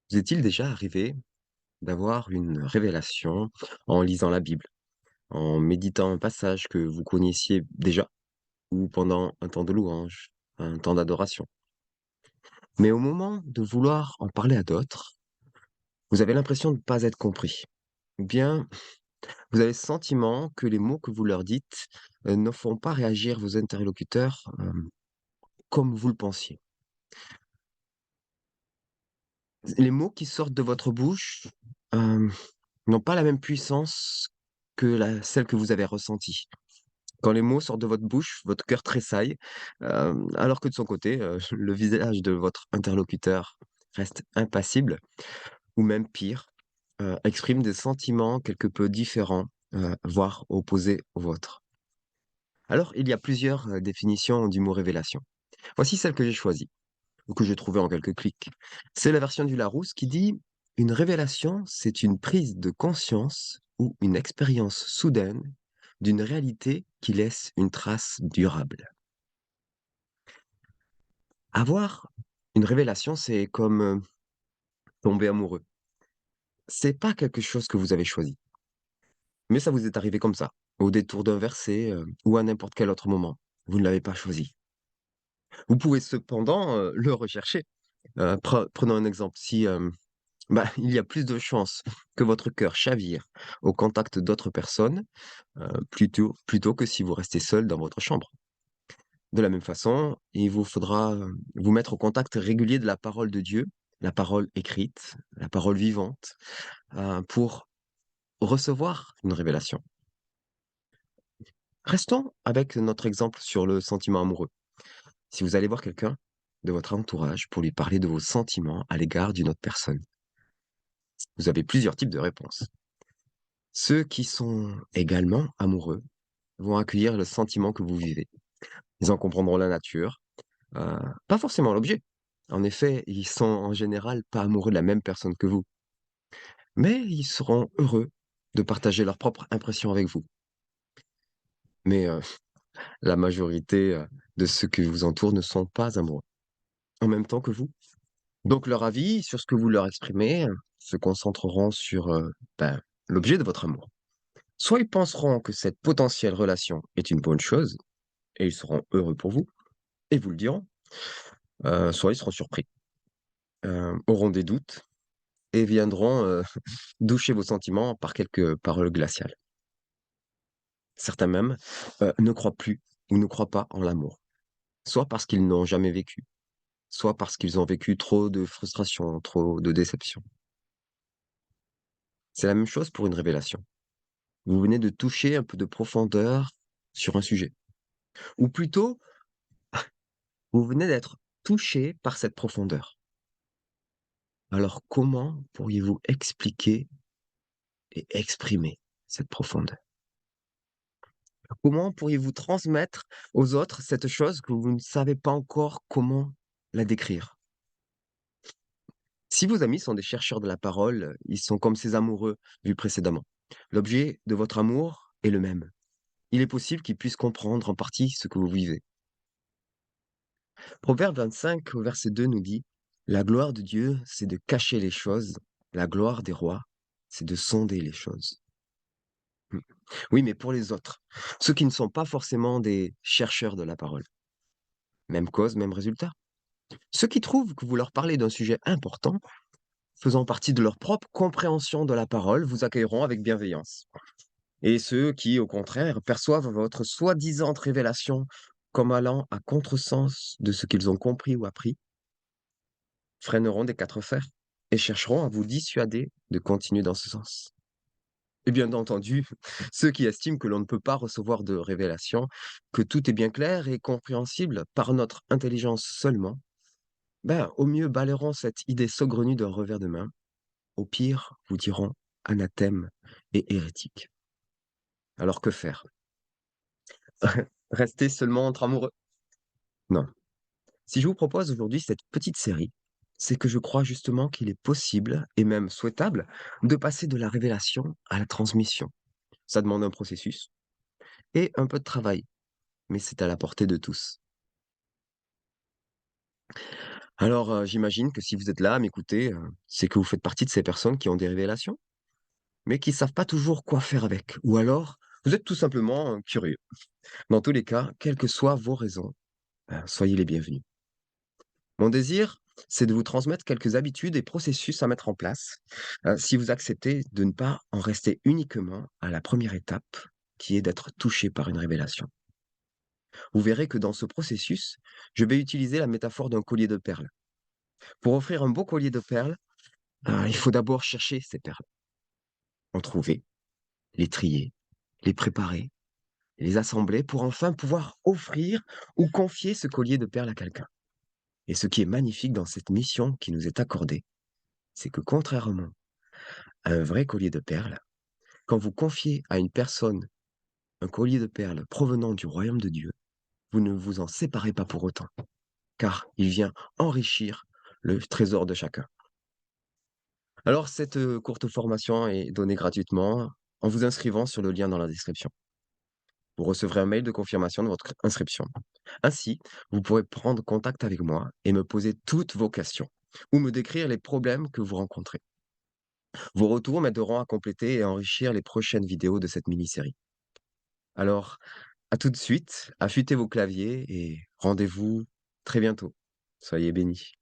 Vous est-il déjà arrivé d'avoir une révélation en lisant la Bible, en méditant un passage que vous connaissiez déjà ou pendant un temps de louange, un temps d'adoration? Mais au moment de vouloir en parler à d'autres, vous avez l'impression de ne pas être compris. Ou bien vous avez le sentiment que les mots que vous leur dites, ne font pas réagir vos interlocuteurs, comme vous le pensiez. Les mots qui sortent de votre bouche, hem, n'ont pas la même puissance que celle que vous avez ressentie. Quand les mots sortent de votre bouche, votre cœur tressaille, alors que de son côté, le visage de votre interlocuteur reste impassible ou même pire, exprime des sentiments quelque peu différents, voire opposés aux vôtres. Alors, il y a plusieurs, définitions du mot révélation. Voici celle que j'ai choisie, ou que j'ai trouvée en quelques clics. C'est la version du Larousse qui dit: «Une révélation, c'est une prise de conscience ou une expérience soudaine d'une réalité qui laisse une trace durable». Avoir une révélation, c'est comme, tomber amoureux. C'est pas quelque chose que vous avez choisi, mais ça vous est arrivé comme ça, au détour d'un verset, ou à n'importe quel autre moment. Vous ne l'avez pas choisi. Vous pouvez cependant, le rechercher. Prenons un exemple, si, bah, il y a plus de chances que votre cœur chavire au contact d'autres personnes, plutôt que si vous restez seul dans votre chambre. De la même façon, il vous faudra, vous mettre au contact régulier de la parole de Dieu, la parole écrite, la parole vivante, pour recevoir une révélation. Restons avec notre exemple sur le sentiment amoureux. Si vous allez voir quelqu'un de votre entourage pour lui parler de vos sentiments à l'égard d'une autre personne, vous avez plusieurs types de réponses. Ceux qui sont également amoureux vont accueillir le sentiment que vous vivez. Ils en comprendront la nature, pas forcément l'objet. En effet, ils sont en général pas amoureux de la même personne que vous, mais ils seront heureux de partager leurs propres impressions avec vous. Mais, la majorité, de ceux qui vous entourent ne sont pas amoureux, en même temps que vous. Donc leur avis sur ce que vous leur exprimez, se concentreront sur, ben, l'objet de votre amour. Soit ils penseront que cette potentielle relation est une bonne chose et ils seront heureux pour vous et vous le diront, soit ils seront surpris, auront des doutes et viendront, doucher vos sentiments par quelques paroles glaciales. Certains même, ne croient plus ou ne croient pas en l'amour, soit parce qu'ils n'ont jamais vécu, soit parce qu'ils ont vécu trop de frustration, trop de déception. C'est la même chose pour une révélation. Vous venez de toucher un peu de profondeur sur un sujet, ou plutôt, vous venez d'être touché par cette profondeur. Alors comment pourriez-vous expliquer et exprimer cette profondeur? Comment pourriez-vous transmettre aux autres cette chose que vous ne savez pas encore comment la décrire? Si vos amis sont des chercheurs de la parole, ils sont comme ces amoureux vus précédemment. L'objet de votre amour est le même. Il est possible qu'ils puissent comprendre en partie ce que vous vivez. Proverbe 25 au verset 2 nous dit: «La gloire de Dieu, c'est de cacher les choses, la gloire des rois, c'est de sonder les choses». Mmh. Oui, mais pour les autres, ceux qui ne sont pas forcément des chercheurs de la parole. Même cause, même résultat. Ceux qui trouvent que vous leur parlez d'un sujet important, faisant partie de leur propre compréhension de la parole, vous accueilleront avec bienveillance. Et ceux qui, au contraire, perçoivent votre soi-disant révélation comme allant à contresens de ce qu'ils ont compris ou appris, freineront des quatre fers et chercheront à vous dissuader de continuer dans ce sens. Et bien entendu, ceux qui estiment que l'on ne peut pas recevoir de révélation, que tout est bien clair et compréhensible par notre intelligence seulement, ben, au mieux balayeront cette idée saugrenue d'un revers de main, au pire vous diront anathème et hérétique. Alors que faire? Rester seulement entre amoureux? Non. Si je vous propose aujourd'hui cette petite série, c'est que je crois justement qu'il est possible et même souhaitable de passer de la révélation à la transmission. Ça demande un processus et un peu de travail, mais c'est à la portée de tous. Alors, j'imagine que si vous êtes là à m'écouter, c'est que vous faites partie de ces personnes qui ont des révélations, mais qui savent pas toujours quoi faire avec. Ou alors, vous êtes tout simplement, curieux. Dans tous les cas, quelles que soient vos raisons, soyez les bienvenus. Mon désir, c'est de vous transmettre quelques habitudes et processus à mettre en place, si vous acceptez de ne pas en rester uniquement à la première étape, qui est d'être touché par une révélation. Vous verrez que dans ce processus, je vais utiliser la métaphore d'un collier de perles. Pour offrir un beau collier de perles, il faut d'abord chercher ces perles, en trouver, les trier, les préparer, les assembler pour enfin pouvoir offrir ou confier ce collier de perles à quelqu'un. Et ce qui est magnifique dans cette mission qui nous est accordée, c'est que contrairement à un vrai collier de perles, quand vous confiez à une personne un collier de perles provenant du royaume de Dieu, vous ne vous en séparez pas pour autant, car il vient enrichir le trésor de chacun. Alors cette, courte formation est donnée gratuitement en vous inscrivant sur le lien dans la description. Vous recevrez un mail de confirmation de votre inscription. Ainsi, vous pourrez prendre contact avec moi et me poser toutes vos questions ou me décrire les problèmes que vous rencontrez. Vos retours m'aideront à compléter et enrichir les prochaines vidéos de cette mini-série. Alors, à tout de suite, affûtez vos claviers et rendez-vous très bientôt. Soyez bénis.